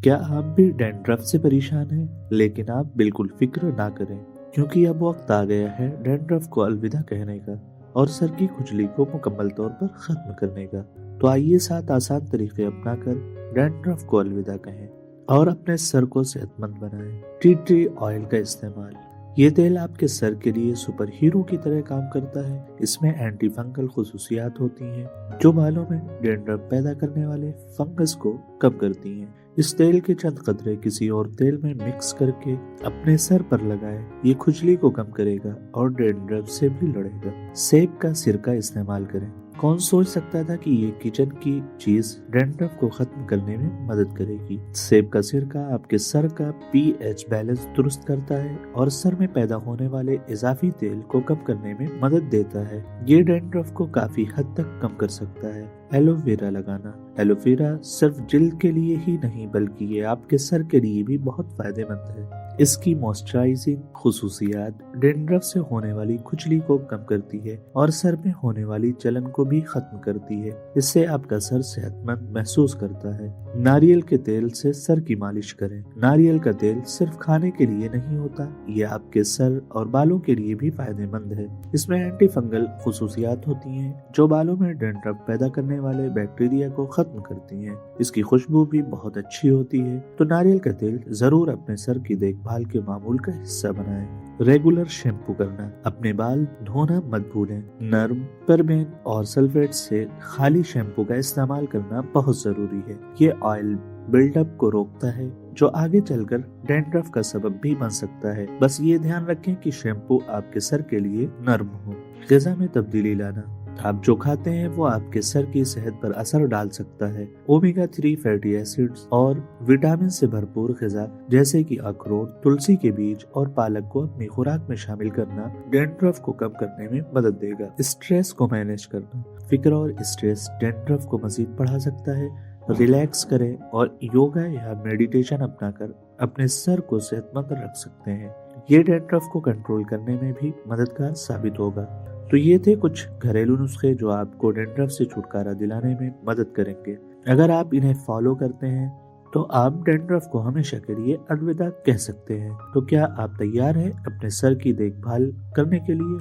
क्या आप भी डैंड्रफ से परेशान हैं? लेकिन आप बिल्कुल फिक्र ना करें, क्योंकि अब वक्त आ गया है डैंड्रफ को अलविदा कहने का और सर की खुजली को मुकम्मल तौर पर खत्म करने का। तो आइए 7 आसान तरीके अपनाकर डैंड्रफ को अलविदा कहें और अपने सर को सेहतमंद बनाएं। टी ट्री ऑयल का इस्तेमाल। ये तेल आपके सर के लिए सुपर हीरो की तरह काम करता है। इसमें एंटी फंगल खुसूसियात होती हैं जो बालों में डैंड्रफ पैदा करने वाले फंगस को कम करती हैं। इस तेल के चंद कतरे किसी और तेल में मिक्स करके अपने सर पर लगाएं। ये खुजली को कम करेगा और डैंड्रफ से भी लड़ेगा। सेब का सिरका इस्तेमाल करें। कौन सोच सकता था कि ये किचन की चीज डैंड्रफ को खत्म करने में मदद करेगी। सेब का सिरका आपके सर का पीएच बैलेंस दुरुस्त करता है और सर में पैदा होने वाले इजाफी तेल को कम करने में मदद देता है। ये डैंड्रफ को काफी हद तक कम कर सकता है। एलोवेरा लगाना। एलोवेरा सिर्फ जिल्द के लिए ही नहीं बल्कि ये आपके सर के लिए भी बहुत फायदेमंद है। इसकी मॉइस्चराइजिंग खुसूसियात डैंड्रफ से होने वाली खुजली को कम करती है और सर में होने वाली जलन को भी खत्म करती है। इससे आपका सर सेहतमंद महसूस करता है। नारियल के तेल से सर की मालिश करें। नारियल का तेल सिर्फ खाने के लिए नहीं होता, ये आपके सर और बालों के लिए भी फायदेमंद है। इसमें एंटी फंगल खुसूसियात होती हैं जो बालों में डैंड्रफ पैदा करने वाले बैक्टीरिया को खत्म करती हैं। इसकी खुशबू भी बहुत अच्छी होती है। तो नारियल का तेल जरूर अपने सर की देखभाल के मामूल का हिस्सा बनाएं। रेगुलर शैम्पू करना। अपने बाल धोना मत भूलें। नर्म, परमेंट और सल्फेट से खाली शैम्पू का इस्तेमाल करना बहुत जरूरी है। ये ऑयल बिल्डअप को रोकता है जो आगे चलकर डैंड्रफ का सबब भी बन सकता है। बस ये ध्यान रखें कि शैम्पू आपके सर के लिए नर्म हो। ग़िज़ा में तब्दीली लाना। आप जो खाते हैं वो आपके सर की सेहत पर असर डाल सकता है। ओमेगा 3 फैटी एसिड्स और विटामिन से भरपूर ग़िज़ा जैसे कि अखरोट, तुलसी के बीज और पालक को अपनी खुराक में शामिल करना डैंड्रफ को कम करने में मदद देगा। स्ट्रेस को मैनेज करना। फिक्र और स्ट्रेस डैंड्रफ को मजीद बढ़ा सकता है। रिलैक्स करें और योगा या मेडिटेशन अपनाकर अपने सर को सेहतमंद रख सकते हैं। ये डैंड्रफ को कंट्रोल करने में भी मददगार साबित होगा। तो ये थे कुछ घरेलू नुस्खे जो आपको डैंड्रफ से छुटकारा दिलाने में मदद करेंगे। अगर आप इन्हें फॉलो करते हैं तो आप डैंड्रफ को हमेशा के लिए अलविदा कह सकते हैं। तो क्या आप तैयार हैं अपने सर की देखभाल करने के लिए?